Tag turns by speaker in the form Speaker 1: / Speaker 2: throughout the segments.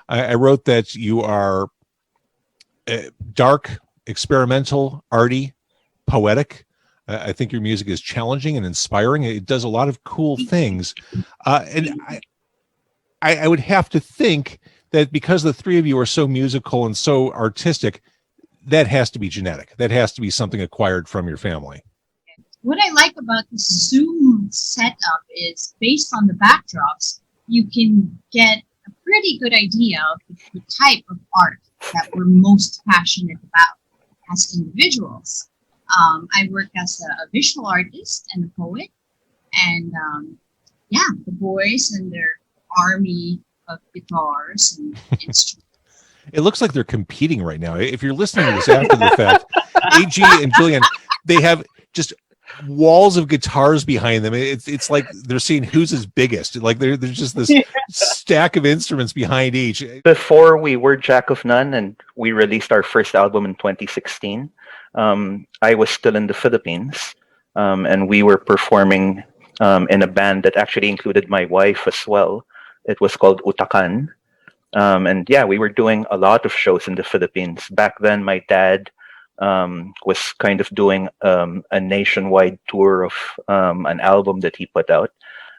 Speaker 1: I wrote that you are dark, experimental, arty, poetic. I think your music is challenging and inspiring. It does a lot of cool things. And I would have to think that because the three of you are so musical and so artistic, that has to be genetic. That has to be something acquired from your family.
Speaker 2: What I like about the Zoom setup is based on the backdrops, you can get a pretty good idea of the type of art that we're most passionate about as individuals. I work as a visual artist and a poet, and the boys and their army of guitars and instruments.
Speaker 1: It looks like they're competing right now. If you're listening to this after the fact, AG and Julian, they have just walls of guitars behind them. It's like they're seeing who's his biggest. Like there's just this stack of instruments behind each.
Speaker 3: Before we were Jack of None and we released our first album in 2016, I was still in the Philippines, and we were performing in a band that actually included my wife as well. It was called Utakan. We were doing a lot of shows in the Philippines. Back then, my dad was kind of doing a nationwide tour of an album that he put out.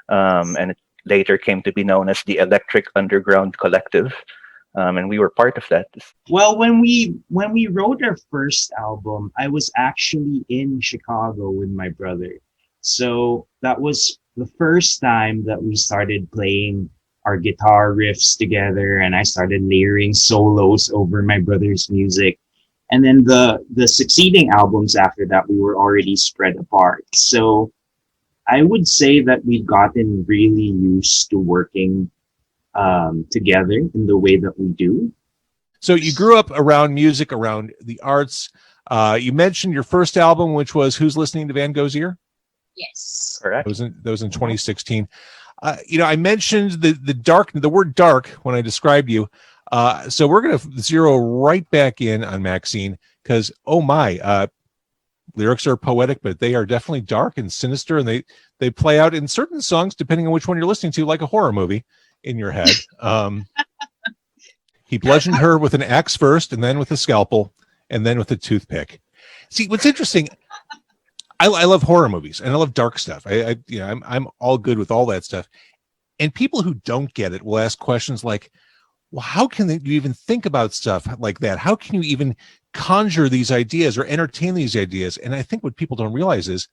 Speaker 3: And it later came to be known as the Electric Underground Collective. And we were part of that.
Speaker 4: Well, when we wrote our first album, I was actually in Chicago with my brother. So that was the first time that we started playing our guitar riffs together, and I started layering solos over my brother's music. And then the succeeding albums after that, we were already spread apart. So I would say that we've gotten really used to working together in the way that we do.
Speaker 1: So you grew up around music, around the arts. You mentioned your first album, which was Who's Listening to Van Gogh's Ear?
Speaker 2: Yes.
Speaker 3: Correct.
Speaker 1: That was in 2016. I mentioned the word dark when I described you. So we're going to zero right back in on Maxine because, lyrics are poetic, but they are definitely dark and sinister, and they play out in certain songs, depending on which one you're listening to, like a horror movie in your head. He bludgeoned her with an axe first, and then with a scalpel, and then with a toothpick. See, what's interesting, I love horror movies and I love dark stuff. I'm all good with all that stuff. And people who don't get it will ask questions like, well, how can you even think about stuff like that? How can you even conjure these ideas or entertain these ideas? And I think what people don't realize is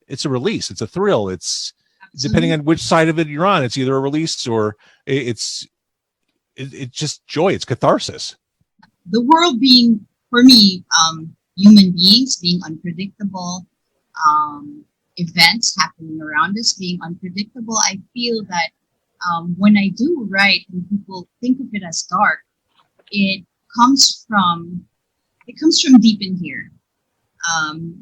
Speaker 1: it's a release. It's a thrill. It's depending on which side of it you're on. It's either a release or it's just joy. It's catharsis.
Speaker 2: The world being, for me, human beings being unpredictable, events happening around us being unpredictable, I feel that when I do write and people think of it as dark, it comes from deep in here.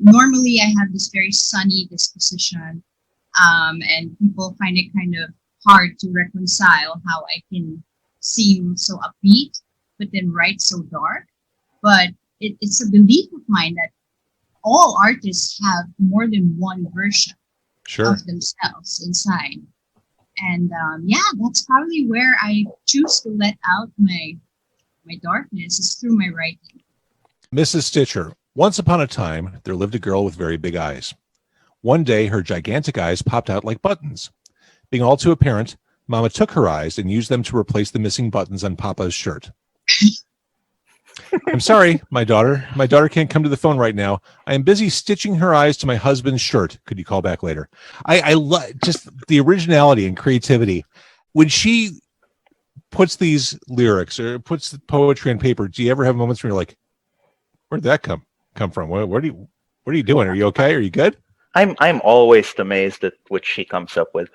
Speaker 2: Normally I have this very sunny disposition, and people find it kind of hard to reconcile how I can seem so upbeat but then write so dark. But it's a belief of mine that all artists have more than one version of themselves inside. And that's probably where I choose to let out my darkness, is through my writing.
Speaker 1: Mrs. Stitcher, once upon a time, there lived a girl with very big eyes. One day, her gigantic eyes popped out like buttons. Being all too apparent, Mama took her eyes and used them to replace the missing buttons on Papa's shirt. I'm sorry, my daughter. My daughter can't come to the phone right now. I am busy stitching her eyes to my husband's shirt. Could you call back later? I love just the originality and creativity. When she puts these lyrics or puts the poetry on paper, do you ever have moments where you're like, where'd that come from? What are you doing? Are you okay? Are you good?
Speaker 3: I'm always amazed at what she comes up with.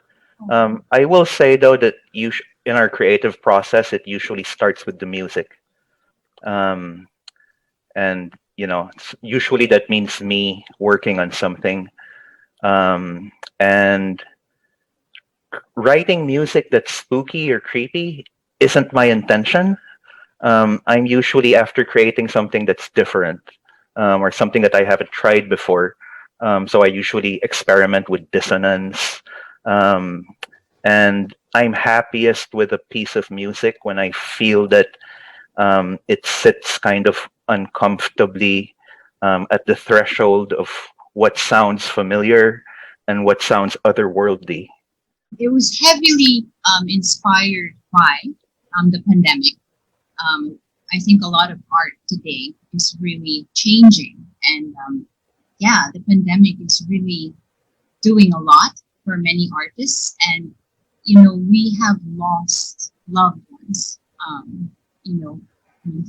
Speaker 3: I will say though that in our creative process, it usually starts with the music. And usually that means me working on something, and writing music that's spooky or creepy isn't my intention. I'm usually after creating something that's different, or something that I haven't tried before. So I usually experiment with dissonance, and I'm happiest with a piece of music when I feel that it sits kind of uncomfortably at the threshold of what sounds familiar and what sounds otherworldly.
Speaker 2: It was heavily inspired by the pandemic. I think a lot of art today is really changing, and yeah, the pandemic is really doing a lot for many artists, and we have lost loved ones,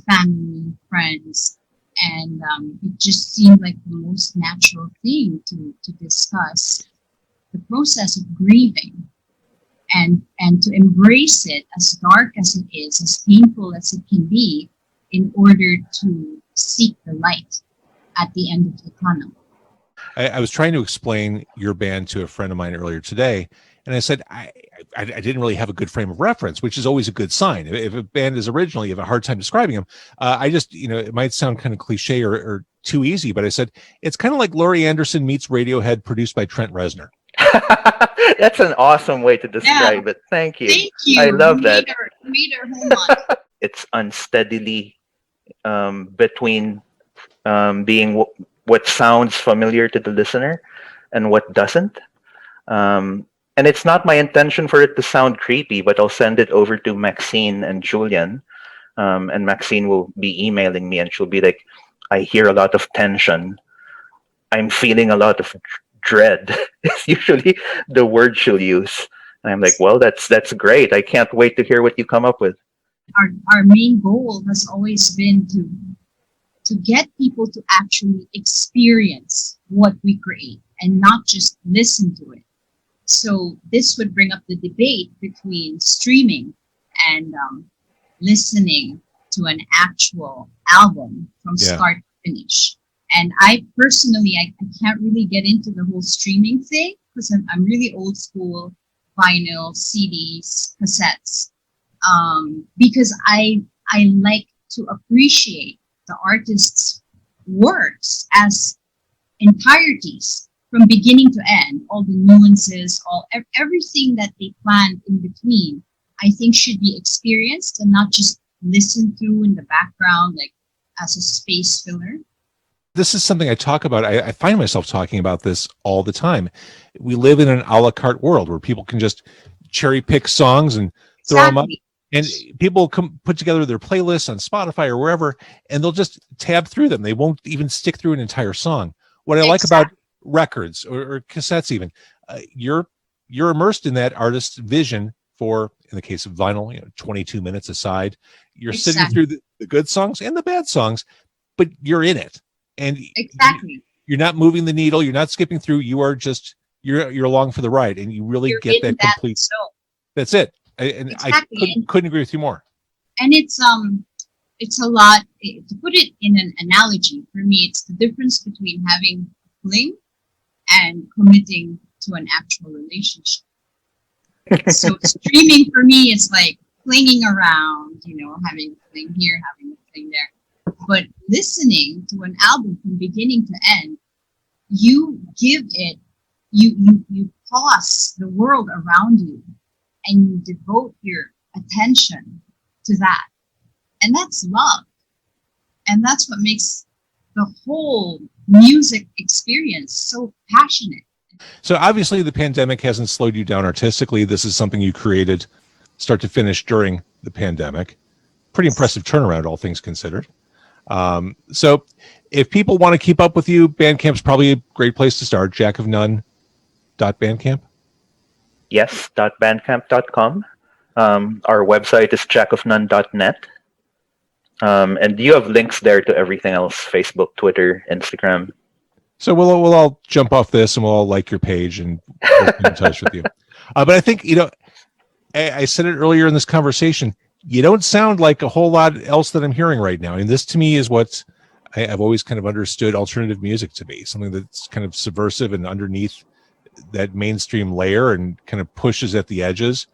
Speaker 2: family, friends, and it just seemed like the most natural thing to discuss the process of grieving and to embrace it, as dark as it is, as painful as it can be, in order to seek the light at the end of the tunnel.
Speaker 1: I was trying to explain your band to a friend of mine earlier today, and I said I didn't really have a good frame of reference, which is always a good sign. If a band is original, you have a hard time describing them. I just, it might sound kind of cliche or too easy, but I said it's kind of like Laurie Anderson meets Radiohead, produced by Trent Reznor.
Speaker 3: That's an awesome way to describe it. Thank you.
Speaker 2: Thank you.
Speaker 3: I love that.
Speaker 2: Made her home on.
Speaker 3: It's unsteadily between being what sounds familiar to the listener and what doesn't. And it's not my intention for it to sound creepy, but I'll send it over to Maxine and Julian. And Maxine will be emailing me, and she'll be like, I hear a lot of tension. I'm feeling a lot of dread. It's usually the word she'll use. And I'm like, well, that's great. I can't wait to hear what you come up with.
Speaker 2: Our main goal has always been to get people to actually experience what we create and not just listen to it. So this would bring up the debate between streaming and listening to an actual album from start to finish. And I personally, I can't really get into the whole streaming thing because I'm really old school, vinyl, CDs, cassettes, because I like to appreciate the artist's works as entireties from beginning to end, all the nuances, everything that they planned in between, I think should be experienced and not just listened to in the background, like as a space filler.
Speaker 1: This is something I talk about. I find myself talking about this all the time. We live in an a la carte world where people can just cherry pick songs and throw them up. And people put together their playlists on Spotify or wherever, and they'll just tab through them. They won't even stick through an entire song. What I like about records or cassettes, even, you're immersed in that artist's vision for, in the case of vinyl, 22 minutes aside. You're sitting through the good songs and the bad songs, but you're in it. And you're not moving the needle. You're not skipping through. You are just, you're along for the ride, and you really get that complete. That's it. And I couldn't agree with you more. And
Speaker 2: it's a lot, to put it in an analogy, for me, it's the difference between having a fling and committing to an actual relationship. So streaming for me is like flinging around, having a fling here, having a fling there. But listening to an album from beginning to end, you give it, you pause the world around you, and you devote your attention to that. And that's love. And that's what makes the whole music experience so passionate.
Speaker 1: So obviously the pandemic hasn't slowed you down artistically. This is something you created start to finish during the pandemic. Pretty impressive turnaround, all things considered. So if people want to keep up with you, Bandcamp's probably a great place to start. jackofnone.bandcamp.
Speaker 3: Yes, .bandcamp.com. Our website is jackofnone.net. And you have links there to everything else: Facebook, Twitter, Instagram.
Speaker 1: So we'll all jump off this and we'll all like your page and we'll be in touch with you. But I think, I said it earlier in this conversation, you don't sound like a whole lot else that I'm hearing right now. And this to me is what I've always kind of understood alternative music to be, something that's kind of subversive and underneath that mainstream layer and kind of pushes at the edges.